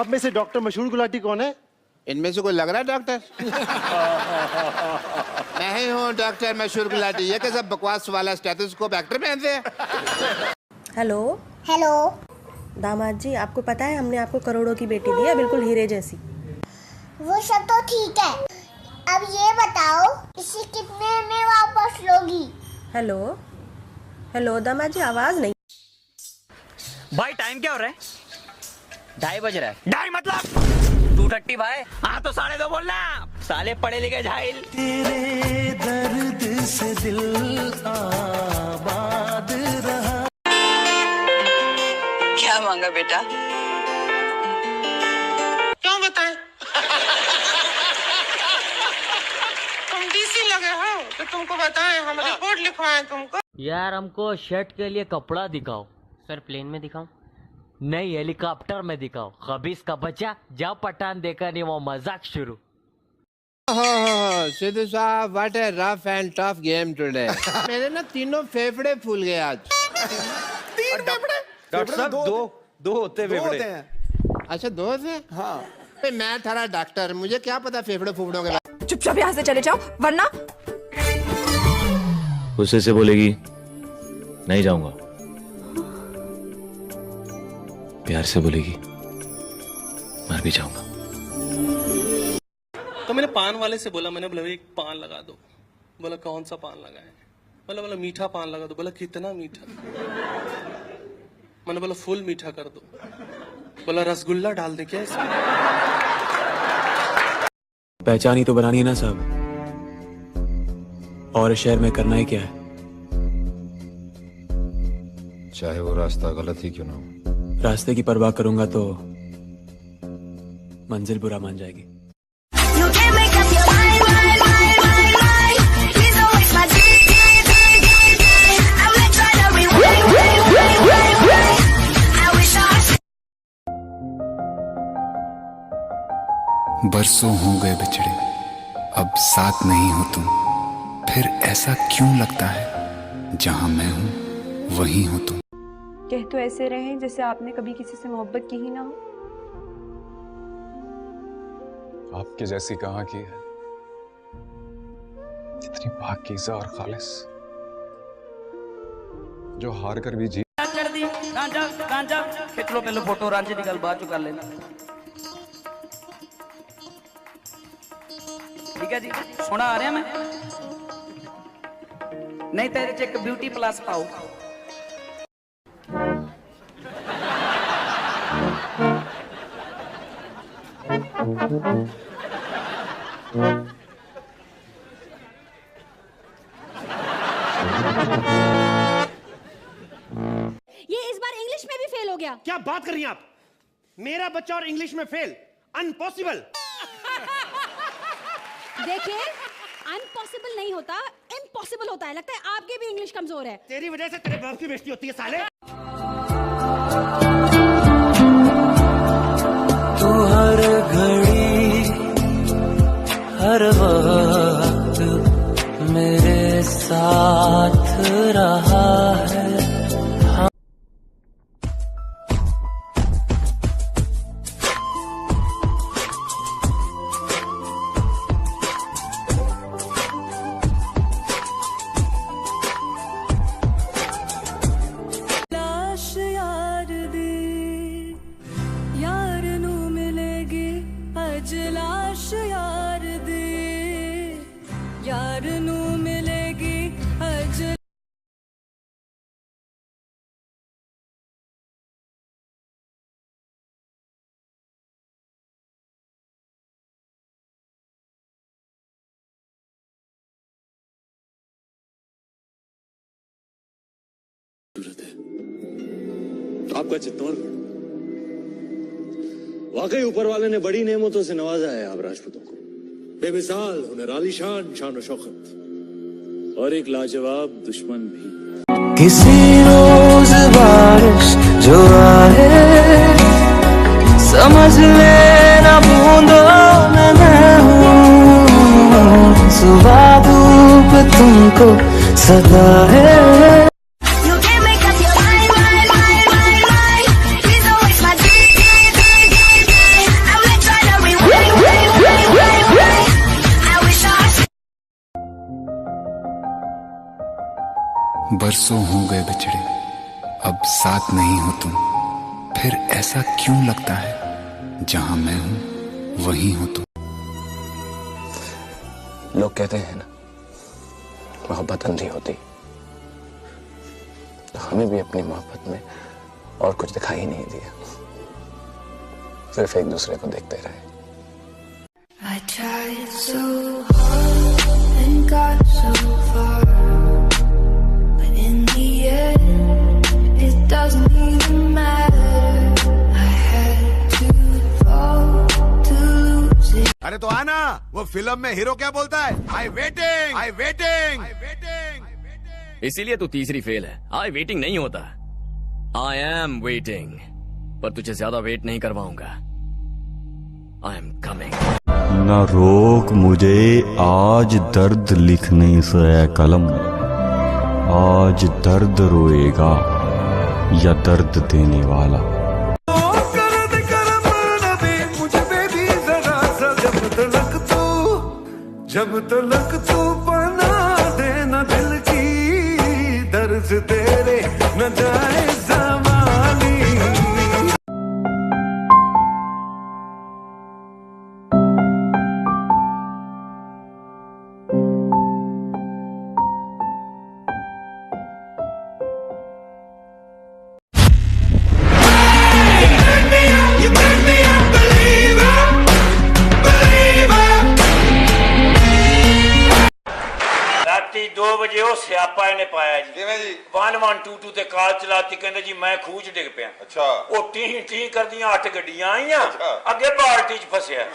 आप में से डॉक्टर मशहूर गुलाटी कौन है? इनमें से कोई लग रहा है डॉक्टर? मैं ही हूँ डॉक्टर मशहूर गुलाटी। ये कैसा बकवास वाला स्टेथोस्कोप एक्टर पहनते हैं? हेलो हेलो दामाद जी, आपको पता है हमने आपको करोड़ों की बेटी दी है, बिल्कुल हीरे जैसी। वो सब तो ठीक है, अब ये बताओ इसे कितने में वापस लोगी? हेलो हेलो दामाद जी, आवाज नहीं। भाई टाइम क्या हो रहा है? 2:30 बज रहा है। 2:30 मतलब 2:30 भाई। हाँ तो 2:30 बोलना, साले पढ़े लिखे जाहिल। तेरे दर्द से दिल आबाद रहा। क्या मांगा बेटा? क्यों बताएं? तुम डीसी लगे हो तो तुमको बताएं, हम रिपोर्ट लिखवाएं तुमको। यार हमको शर्ट के लिए कपड़ा दिखाओ। सर प्लेन में दिखाऊं? नहीं, हेलीकॉप्टर में दिखाओ। खबीस का बच्चा, जब पठान देखा नहीं वो मजाक शुरू। सिद्धू साहब, what A rough and tough game today. मेरे ना तीनों फेफड़े फूल गए आज। 3 फेफड़े? डॉक्टर साहब दो होते हैं। अच्छा, 2 होते? हाँ। मैं थारा डॉक्टर, मुझे क्या पता फेफड़े फूफड़ों के बारे। चुपचाप यहाँ से चले जाओ वरना। गुस्से से बोलेगी नहीं जाऊंगा, प्यार से बोलेगी मर भी जाऊंगा। तो मैंने पान वाले से बोला, मैंने बोला एक पान लगा दो। बोला कौन सा पान लगाए? बोला मीठा पान लगा दो। बोला कितना मीठा? मैंने बोला फुल मीठा कर दो। बोला रसगुल्ला डाल दे क्या इसमें? पहचान ही तो बनानी है ना साहब, और इस शहर में करना ही क्या है? चाहे वो रास्ता गलत ही क्यों ना हो। रास्ते की परवाह करूंगा तो मंजिल बुरा मान जाएगी। बरसों हो गए बिछड़े, अब साथ नहीं हो तुम। फिर ऐसा क्यों लगता है जहां मैं हूं वहीं हो तुम। कह तो ऐसे रहे जैसे आपने कभी किसी से मोहब्बत की ही ना हो। आपकी जैसी कहाँ की है, इतनी पाकीज़ा और खालिस, जो हार कर भी जी। कर दी रांझा खींच लो पहले फोटो, रांझे निकल बाद जो कर लेना। ठीक है जी, सोना आ रहा मैं नहीं तेरे चेक ब्यूटी प्लस पाओ। ये इस बार इंग्लिश में भी फेल हो गया। क्या बात कर रही हैं आप? मेरा बच्चा और इंग्लिश में फेल? अनपॉसिबल। देखिए, अनपॉसिबल नहीं होता, इम्पॉसिबल होता है। लगता है आपकी भी इंग्लिश कमजोर है। तेरी वजह से तेरे बाप की बेइज्जती होती है साले। तू हर घड़ी हर वक्त मेरे साथ रहा है। लाश यार दी, यार नू मिलेगी अज। आपका चित्तौड़गढ़ वाकई ऊपर वाले ने बड़ी नेमतों से नवाजा है। आप राजपूतों को बेमिसाल हुनर, आलीशान शान शौकत और एक लाजवाब दुश्मन भी। किसी रोज बारिश जो आए समझ लेना बूंदों में मैं हूँ। सुबह धूप तुमको सदा है। बरसों हो गए बिछड़े, अब साथ नहीं हो तुम, फिर ऐसा क्यों लगता है जहां मैं हूं वहीं हो तुम। लोग कहते हैं ना, मोहब्बत अंधी होती, तो हमें भी अपनी मोहब्बत में और कुछ दिखाई ही नहीं दिया, सिर्फ एक दूसरे को देखते रहे। I tried so hard and got so far, but in the end it doesn't even matter. I had to fall to lose it. अरे तो आना, वो फिल्म में हीरो क्या बोलता है? आई वेटिंग, आई वेटिंग। इसीलिए तू तीसरी फेल है। आई वेटिंग नहीं होता, आई एम वेटिंग। पर तुझे ज्यादा वेट नहीं करवाऊंगा। I am coming. ना रोक मुझे, आज दर्द लिखने से कलम, आज दर्द रोएगा या दर्द देने वाला। जब तलक तू बना देना दिल की, दर्द तेरे न जाए ज़मानी। राती 2 ਵਜੇ ਉਹ ਸਿਆਪਾ ਇਹਨੇ ਪਾਇਆ ਜੀ। ਕਿਵੇਂ ਜੀ? 1122 ਤੇ ਕਾਲ ਚਲਾਤੀ, ਕਹਿੰਦੇ ਜੀ ਮੈਂ ਖੂਹ 'ਚ ਡਿੱਗ ਪਿਆ। ਅੱਛਾ। ਉਹ ਟੀ ਟੀ ਕਰਦੀਆਂ 8 ਗੱਡੀਆਂ ਆਈਆਂ, ਅੱਗੇ ਬਾਲਟੀ 'ਚ ਫਸਿਆ।